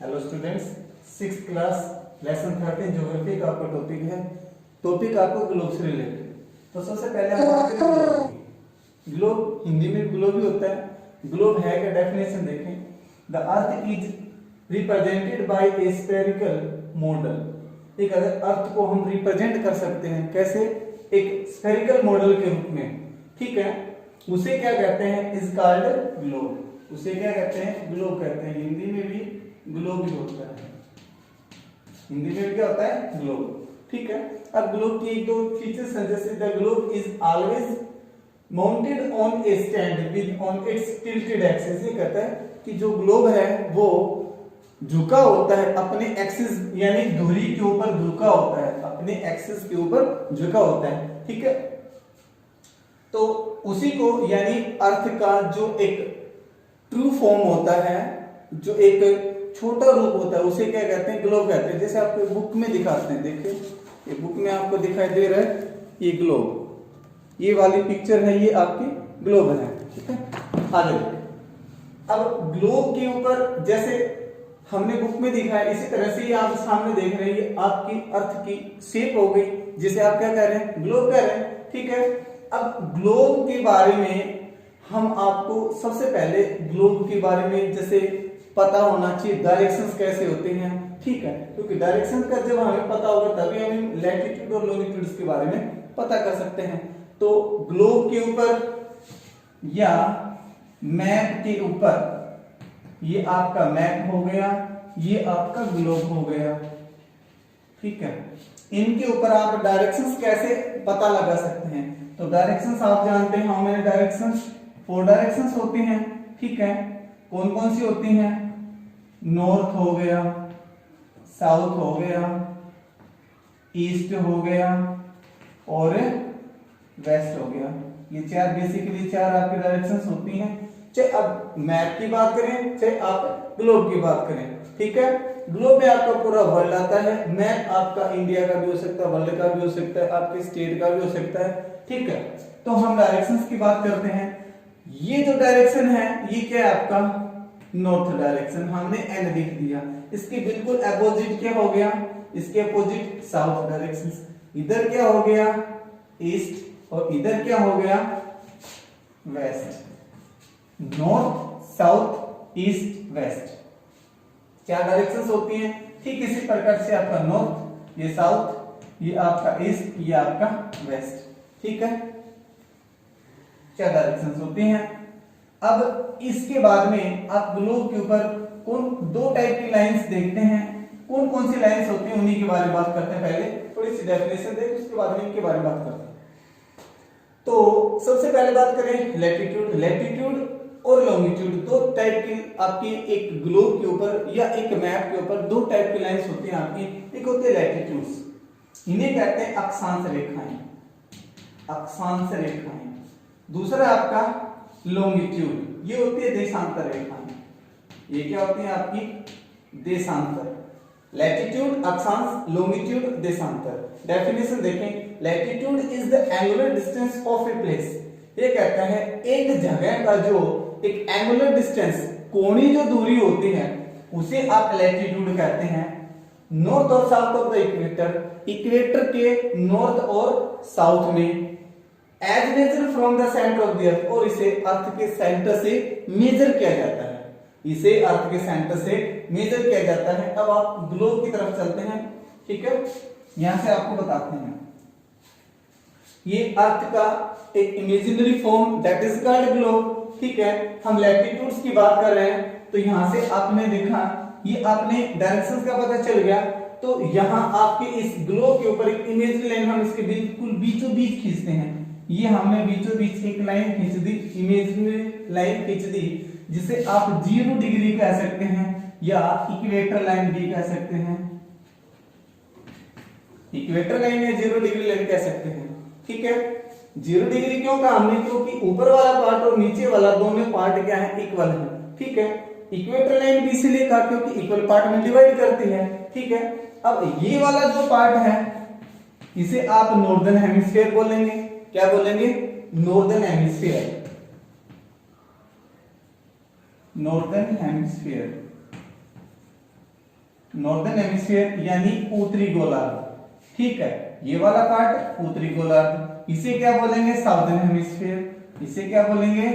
Hello students, 6th class lesson 13 geography का आपका topic है। टॉपिक आपको ग्लोब से रिलेटेड। तो सबसे पहले हम बात करें ग्लोब की। ग्लोब हिंदी में ग्लोब ही होता है। ग्लोब है क्या, डेफिनेशन देखें। The earth is represented by A spherical model. एक अर्थ को हम रिप्रेजेंट कर सकते हैं कैसे, एक स्फेरिकल मॉडल के रूप में, ठीक है। उसे क्या कहते हैं, इज कॉल्ड ग्लोब। उसे क्या कहते हैं, ग्लोब कहते हैं। हिंदी में भी ग्लोब ही होता है, हिंदी में भी क्या होता है, ग्लोब, ठीक है। अब ग्लोब की एक दो फीचर्स हैं, जैसे the globe is always mounted on A stand with on it's tilted axis. ये कहता है कि जो ग्लोब है वो झुका होता है अपने एक्सिस यानी धुरी के ऊपर झुका होता है, अपने एक्सिस के ऊपर झुका होता है, ठीक है। तो उसी को यानी अर्थ का जो एक ट्रू फॉर्म होता है, जो एक छोटा रूप होता है, उसे क्या कहते हैं, ग्लोब कहते हैं। जैसे आपको बुक में दिखाते हैं, देखिए ये बुक में आपको दिखाई दे रहा है ये ग्लोब, ये वाली पिक्चर है, ये आपकी ग्लोब है, ठीक है। आगे अब ग्लोब के ऊपर जैसे हमने बुक में दिखाया, इसी तरह से ये आप सामने देख रहे हैं, ये आपकी अर्थ की शेप हो गई, जिसे आप क्या कह रहे हैं, ग्लोब कह रहे हैं, ठीक है। अब ग्लोब के बारे में हम आपको सबसे पहले ग्लोब के बारे में जैसे पता होना चाहिए, डायरेक्शंस कैसे होते हैं, ठीक है। क्योंकि डायरेक्शन का जब हमें पता होगा तभी हम लैटिट्यूड और लॉन्गिट्यूड के बारे में पता कर सकते हैं। तो ग्लोब के ऊपर या मैप के ऊपर, ये आपका मैप हो गया, ये आपका ग्लोब हो गया, ठीक है। इनके ऊपर आप डायरेक्शंस कैसे पता लगा सकते हैं। तो डायरेक्शंस आप जानते हैं, हाउ मेनी डायरेक्शंस, 4 डायरेक्शंस होती हैं, ठीक है। कौन कौन सी होती हैं, नॉर्थ हो गया, साउथ हो गया, ईस्ट हो गया और वेस्ट हो गया। ये चार बेसिकली चार आपकी डायरेक्शंस होती हैं। चाहे आप मैप की बात करें, चाहे आप ग्लोब की बात करें, ठीक है। ग्लोब में आपका पूरा वर्ल्ड आता है, मैप आपका इंडिया का भी हो सकता है, वर्ल्ड का भी हो सकता है, आपके स्टेट का भी हो सकता है, ठीक है। तो हम डायरेक्शंस की बात करते हैं। ये जो डायरेक्शन है ये क्या है आपका, नॉर्थ डायरेक्शन, हमने एन लिख दिया। इसके बिल्कुल अपोजिट क्या हो गया, इसके अपोजिट साउथ डायरेक्शन। इधर क्या हो गया, ईस्ट, और इधर क्या हो गया, west. North, south, east, west, क्या डायरेक्शंस होती हैं। ठीक इसी प्रकार से आपका नॉर्थ, ये साउथ, ये आपका ईस्ट, ये आपका वेस्ट, ठीक है। क्या डायरेक्शंस होती हैं। अब इसके बाद में आप ग्लोब के ऊपर कौन दो टाइप की लाइंस देखते हैं, कौन कौन सी लाइंस होती हैं उन्हीं के बारे में बात करते हैं। पहले थोड़ी सी डेफिनेशन देख, उसके बाद में इनके बारे में बात करते हैं। तो सबसे पहले बात करें लैटिट्यूड। लैटिट्यूड और लॉन्गिट्यूड दो टाइप की आपकी एक ग्लोब के ऊपर या एक मैप के ऊपर दो टाइप की लाइंस होती हैं आपकी। एक होते हैं लैटिट्यूड्स, इन्हें कहते हैं अक्षांश रेखाएं, अक्षांश रेखाएं। दूसरा आपका लॉन्गिट्यूड, ये होती है देशांतर रेखाएं। ये क्या होती है आपकी, देशांतर। लैटिट्यूड अक्षांश, लॉन्गिट्यूड देशांतर। डेफिनेशन देखें, latitude is the angular distance of a place. ये कहता है एक जगह का जो एक एंगुलर डिस्टेंस, कोणीय जो दूरी होती है, उसे आप लैटिट्यूड कहते हैं। नॉर्थ और south of the equator, equator के नॉर्थ और साउथ में, as measure from the centre of the earth, और इसे अर्थ के सेंटर से मेजर किया जाता है, इसे अर्थ के सेंटर से मेजर किया जाता है। अब आप ग्लोब की तरफ चलते हैं, ठीक है। यहां से आपको बताते हैं, ये अर्थ का एक imaginary form that is called globe, ठीक है। हम लैटिट्यूड्स की बात कर रहे हैं, तो यहां से आपने देखा, ये आपने डायरेक्शंस का पता चल गया। तो यहां आपके इस ग्लोब के ऊपर एक इमेजिनरी लाइन हम इसके बिल्कुल बीचों बीच खींचते हैं। ये हमने बीचों बीच एक लाइन खींच दी, इमेजिनरी लाइन खींच दी, जिसे आप 0 डिग्री कह सकते हैं या इक्वेटर लाइन भी कह सकते हैं। इक्वेटर लाइन या 0 डिग्री लाइन कह सकते हैं, ठीक है। 0 डिग्री क्यों कहा हमने, क्योंकि ऊपर वाला पार्ट और नीचे वाला दोनों पार्ट क्या है, इक्वल है, ठीक है। इक्वेटर लाइन भी इसीलिए कहा क्योंकि इक्वल पार्ट में डिवाइड करती है, ठीक है। अब ये वाला जो पार्ट है इसे आप नॉर्दर्न हेमिस्फीयर बोलेंगे। क्या बोलेंगे, northern hemisphere, northern hemisphere. Northern hemisphere यानी उत्तरी गोलार्ध, ठीक है। ये वाला पार्ट उत्तरी गोलार्ध, इसे क्या बोलेंगे साउदर्न हेमिस्फीयर, इसे क्या बोलेंगे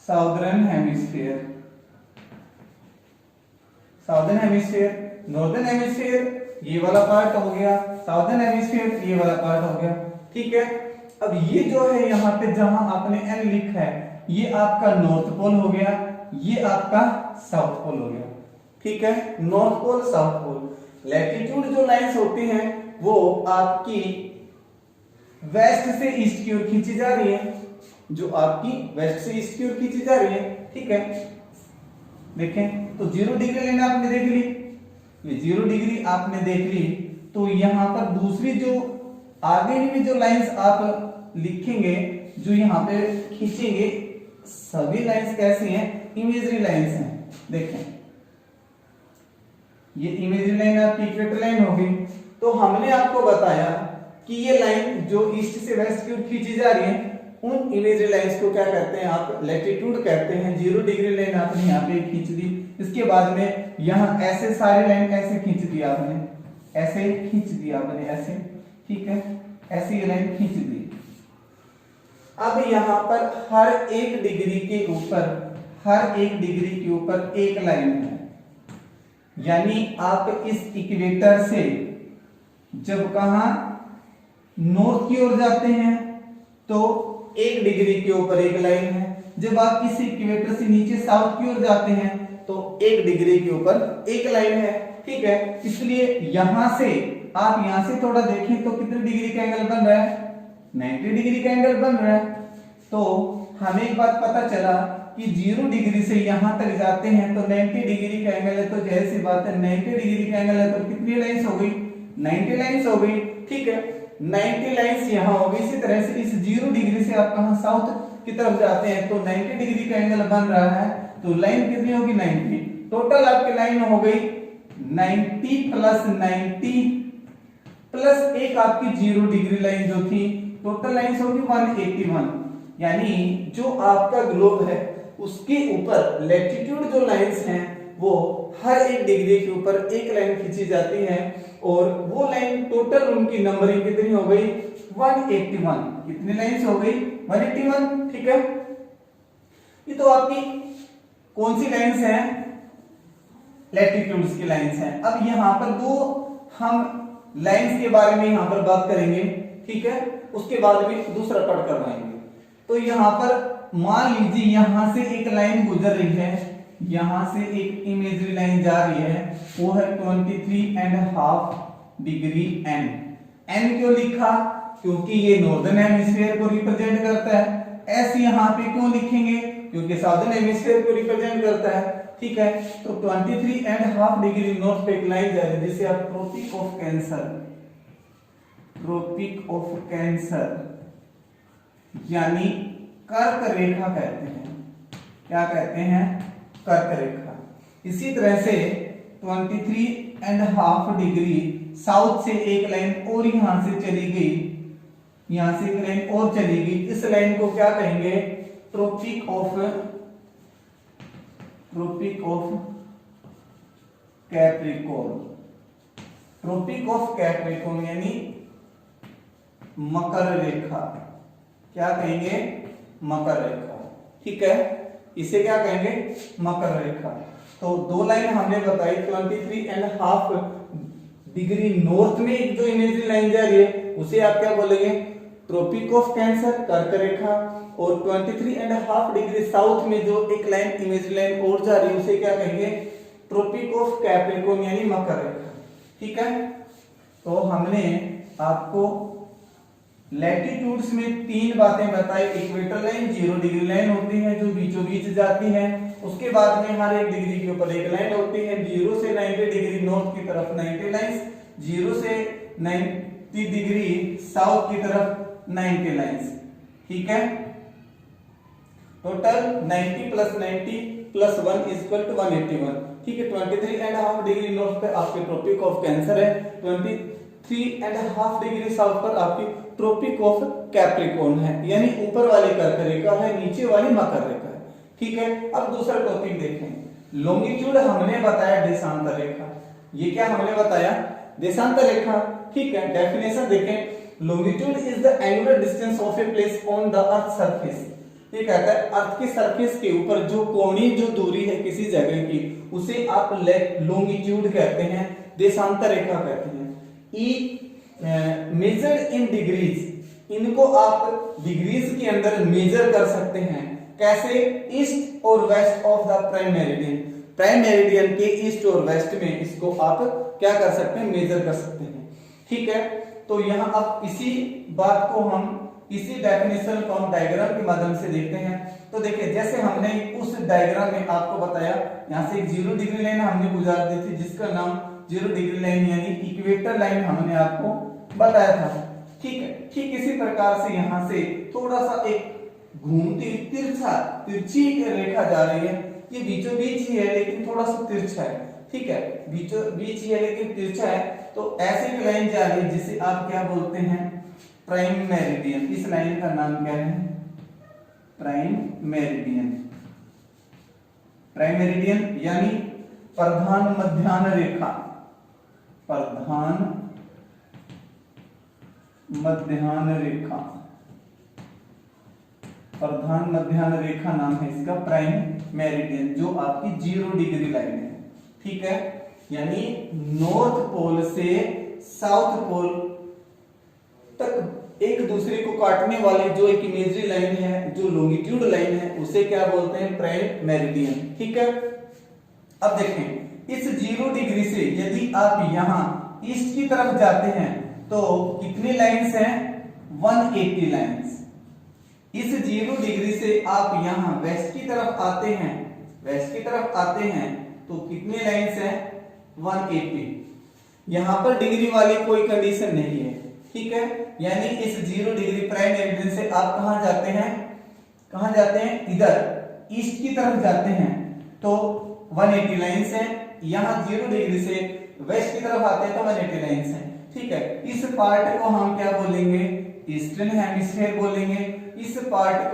southern hemisphere. Southern hemisphere, northern hemisphere ये वाला पार्ट हो गया, साउदर्न हेमिस्फीयर ये वाला पार्ट हो गया, ठीक है। अब ये जो है यहाँ पे जहां आपने एन लिखा है ये आपका नॉर्थ पोल हो गया, ये आपका साउथ पोल हो गया, ठीक है। North pole south pole. Latitude जो लाइंस होती हैं वो आपकी वेस्ट से ईस्ट की ओर खींची जा रही है, जो आपकी वेस्ट से ईस्ट की ओर खींची जा रही है, ठीक है। देखें तो 0 डिग्री लाइन आपने देख ली, ये 0 डिग्री आपने देख ली, तो यहां पर दूसरी जो आगे भी जो लाइंस आप लिखेंगे, जो यहां पे खींचेंगे, सभी लाइंस कैसी हैं, इमेजरी लाइंस हैं। देखें ये इमेजरी लाइन आपकी इक्वेटर लाइन होगी। तो हमने आपको बताया कि ये लाइन जो ईस्ट से वेस्ट की ओर खींची जा रही है, उन इमेजरी लाइंस को क्या कहते हैं आप, लैटिट्यूड कहते हैं। 0 डिग्री लाइन आपने यहाँ पे खींच दी, इसके बाद में यहाँ ऐसे सारी लाइन ऐसे खींच दी आपने, ऐसे खींच दी आपने, ऐसे, ठीक है, ऐसे ये लाइन खींच दी। अब यहाँ पर हर एक डिग्री के ऊपर, हर एक डिग्री के ऊपर एक लाइन है, यानी आप इस इक्वेटर से जब कहा नॉर्थ की ओर जाते हैं तो 1 डिग्री के ऊपर एक लाइन है, जब आप इस इक्वेटर से नीचे साउथ की ओर जाते हैं तो 1 डिग्री के ऊपर एक लाइन है, ठीक है। इसलिए यहां से आप यहां से थोड़ा देखें तो कितने डिग्री का एंगल बन रहा है, 90 डिग्री का एंगल बन रहा है। तो हमें एक बात पता चला कि 0 डिग्री से यहां तक जाते हैं तो 90 डिग्री का एंगल है, तो जाहिर सी बात है 90 डिग्री का एंगल है तो कितनी लाइंस हो गई, 90 लाइंस हो गई, ठीक है। 90 लाइंस यहां हो गई। इसी तरह से इस 0 डिग्री से आप कहां साउथ की तरफ जाते हैं तो 90 डिग्री का एंगल बन रहा है, तो लाइन कितनी होगी 90। टोटल आपकी लाइन हो गई 90 प्लस 90 प्लस एक आपकी 0 डिग्री लाइन जो थी, टोटल लाइंस होगी 181। यानी जो आपका ग्लोब है उसके ऊपर लैटिट्यूड जो लाइंस हैं वो हर एक डिग्री के ऊपर एक लाइन खींची जाती है, और वो लाइन टोटल उनकी नंबरिंग कितनी हो गई 181। कितनी लाइंस हो गई 181, ठीक है। ये तो आपकी कौन सी लाइंस हैं, लैटिट्यूड्स की लाइंस हैं। अब यहां पर दो हम लाइंस के बारे में यहां पर बात करेंगे, ठीक है, उसके बाद में दूसरा पार्ट करवाएंगे। तो यहां पर मान लीजिए यहां से एक लाइन गुजर रही है, यहां से एक इमेजरी लाइन जा रही है, वो है 23.5 डिग्री एन। एन क्यों लिखा, क्योंकि ये नॉर्दर्न हेमिस्फीयर को रिप्रेजेंट करता है। एस यहां पे क्यों लिखेंगे, क्योंकि साउदर्न हेमिस्फीयर को रिप्रेजेंट करता है, ठीक है। तो 23.5 डिग्री नॉर्थ पे एक लाइन जा रही है जिसे आप tropic of cancer, tropic of cancer यानी कर्क रेखा कहते हैं। क्या कहते हैं, कर्क रेखा। इसी तरह से 23.5 डिग्री साउथ से एक लाइन और यहां से चली गई, यहां से एक लाइन और चली गई, इस लाइन को क्या कहेंगे, tropic of capricorn. Tropic of capricorn यानी मकर रेखा। क्या कहेंगे, मकर रेखा, ठीक है। इसे क्या कहेंगे, मकर रेखा। तो दो लाइन हमने बताई, 23.5 डिग्री नॉर्थ में एक जो इमेजरी लाइन जा रही है उसे आप क्या बोलेंगे, ट्रॉपिक ऑफ कैंसर, कर्क रेखा। और 23.5 डिग्री साउथ में जो एक लाइन इमेजरी लाइन और जा रही है उसे क्या कहेंगे, ट्रॉपिक ऑफ कैप्रिकॉर्न यानी मकर रेखा, ठीक है। तो हमने आपको लैटिट्यूड्स में 3 बातें बताई। इक्वेटर लाइन 0 डिग्री लाइन होती है जो बीचों बीच जाती है, उसके बाद में हर एक डिग्री के ऊपर एक लाइन होती है। 0 से 90 डिग्री नॉर्थ की तरफ 90 लाइंस, 0 से 90 डिग्री साउथ की तरफ 90 लाइंस, ठीक है। Total 90 plus 90 plus 1 equal to 181, ठीक है। 23.5 डिग्री नॉर्थ पे आपके ट्रॉपिक ऑफ कैंसर है, 23.5 डिग्री साउथ पर आपकी ट्रॉपिक ऑफ कैप्रिकॉर्न है, यानी ऊपर वाली कर्क रेखा है, नीचे वाली मकर रेखा है, ठीक है। अब दूसरा टॉपिक देखें। लॉन्गिट्यूड हमने बताया देशांतर रेखा, ये क्या हमने बताया, देशांतर रेखा। ठीक है, डेफिनेशन देखें, longitude is the angular distance of a place on the earth surface. ये कहता है अर्थ के सरफेस के ऊपर जो कोणीय जो दूरी है किसी जगह की, उसे आप लॉन्गिट्यूड कहते हैं, देशांतर रेखा कहते हैं। ई मेजर्ड इन डिग्रीज, इनको आप डिग्रीज के अंदर मेजर कर सकते हैं। कैसे, ईस्ट और west of the prime meridian, prime meridian के ईस्ट और वेस्ट में इसको आप क्या कर सकते हैं, मेजर कर सकते हैं। ठीक है, तो यहाँ आप इसी बात को हम, इसी डेफिनेशन को हम डायग्राम के माध्यम से देखते हैं। तो देखिए, जैसे हमने उस डायग्राम में आपको बताया, यहाँ से एक 0 डिग्री लाइन हमने गुजार दी थी जिसका नाम 0 डिग्री लाइन यानी इक्वेटर लाइन हमने आपको बताया था। ठीक है, ठीक इसी प्रकार से यहाँ से थोड़ा सा एक घूमती तिरछी रेखा जा रही है, ये बीचों बीच ही है लेकिन थोड़ा सा तिरछा है। ठीक है, बीचों बीच ही है लेकिन तिरछा है, तो ऐसी एक लाइन जा रही है जिसे आप क्या बोलते हैं, प्राइम मेरिडियन। इस लाइन का नाम क्या है, प्राइम मेरिडियन। प्राइम मेरिडियन यानी प्रधान मध्याह्न रेखा, प्रधान मध्याह्न रेखा, प्रधान मध्याह्न रेखा नाम है इसका प्राइम मेरिडियन, जो आपकी 0 डिग्री लाइन है। ठीक है, यानी नॉर्थ पोल से साउथ पोल तक एक दूसरे को काटने वाली जो एक इमेजरी लाइन है, जो लॉन्गिट्यूड लाइन है, उसे क्या बोलते हैं, प्राइम मेरिडियन। ठीक है, अब देखें, इस 0 डिग्री से यदि आप यहां ईस्ट की तरफ जाते हैं तो कितनी लाइंस हैं, 180 लाइंस। इस 0 डिग्री से आप यहां वेस्ट की तरफ आते हैं, वेस्ट की तरफ आते हैं तो कितने लाइंस हैं, 180। यहां पर डिग्री वाली कोई कंडीशन नहीं है। ठीक है, यानी इस 0 डिग्री प्राइम मेरिडियन से आप कहां जाते हैं, कहां जाते हैं, इधर ईस्ट की तरफ जाते हैं तो 180 लाइंस है। यहां 0 डिग्री से वेस्ट की तरफ आते हैं तो 180 लाइंस है। ठीक है, इस पार्ट को हम क्या बोलेंगे, ईस्टर्न हेमिस्फीयर बोलेंगे। इस पार्ट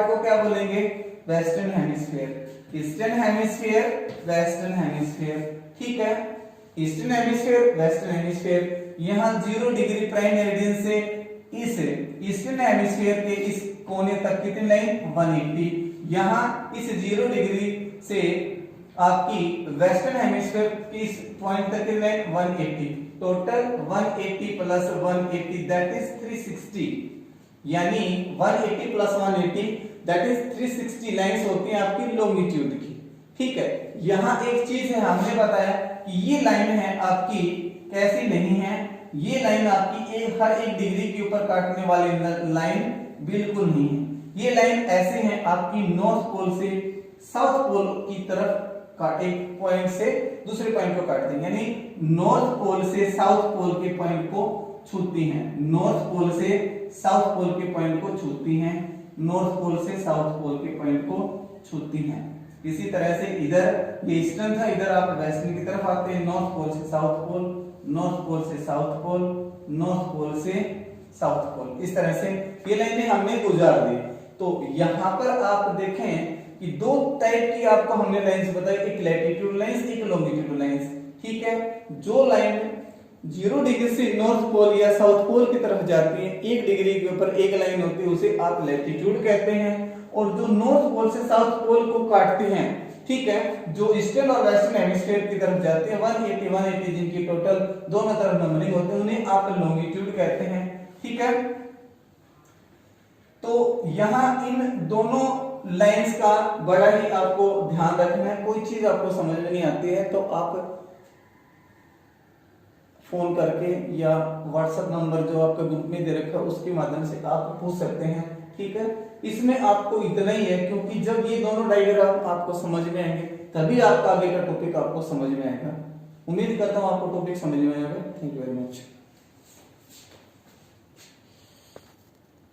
को क्या बोलेंगे, western hemisphere. Eastern hemisphere, western hemisphere. ठीक है, ईस्टर्न हेमिस्फीयर, वेस्टर्न हेमिस्फीयर। यहां 0 डिग्री प्राइम मेरिडियन से इस ईस्टर्न हेमिस्फीयर के इस कोने तक कितनी लाइन, 180। यहां इस 0 डिग्री से आपकी वेस्टर्न हेमिस्फीयर की इस पॉइंट तक कितनी line, 180। Total 180 plus 180 that is 360, यानी 180 प्लस 180 दैट इज 360 लाइंस होती हैं आपकी लॉन्गिट्यूड की। ठीक है, यहां एक चीज है, हमने बताया कि ये लाइन है आपकी कैसी नहीं है, ये लाइन आपकी हर एक डिग्री के ऊपर काटने वाली लाइन बिल्कुल नहीं है। ये लाइन ऐसे है आपकी नॉर्थ पोल से साउथ पोल की तरफ काटे, पॉइंट से दूसरे पॉइंट को काटते हैं, यानी नॉर्थ पोल से साउथ पोल के पॉइंट को छूती हैं, नॉर्थ पोल से साउथ पोल के पॉइंट को छूती हैं, नॉर्थ पोल से साउथ पोल के पॉइंट को छूती हैं। इसी तरह से इधर ये ईस्टर्न था, इधर आप वेस्टर्न की तरफ आते हैं, नॉर्थ पोल से साउथ पोल, नॉर्थ पोल से साउथ पोल, नॉर्थ पोल से साउथ पोल। इस तरह से ये लाइनें हमने गुजार दी। तो यहां पर आप देखें कि 2 टाइप की आपको हमने लाइंस बताई, एक लैटिट्यूड लाइंस, एक लॉन्गिट्यूड लाइंस। ठीक है, जो लाइन 0 डिग्री से नॉर्थ पोल या साउथ पोल की तरफ जाती है, 1 डिग्री के ऊपर एक लाइन होती है, उसे आप लैटिट्यूड कहते हैं। और जो नॉर्थ पोल से साउथ पोल को काटते हैं, ठीक है, जो ईस्टर्न और वेस्टर्न हेमिस्फीयर की तरफ जाते हैं, 180 जिनकी टोटल दोनों तरफ नंबरिंग होती है, उन्हें आप लॉन्गिट्यूड कहते हैं। ठीक है, तो यहां इन दोनों लाइंस का बड़ा ही आपको ध्यान रखना है। कोई चीज आपको समझ में नहीं आती है तो आप फोन करके या व्हाट्सएप नंबर जो आपका ग्रुप में दे रखा है उसके माध्यम से आप पूछ सकते हैं। ठीक है, इसमें आपको इतना ही है, क्योंकि जब ये दोनों डायग्राम आपको समझ में आएंगे तभी आपका आगे का टॉपिक आपको समझ में आएगा। उम्मीद करता हूं आपको टॉपिक समझ में आएगा। Thank you very much.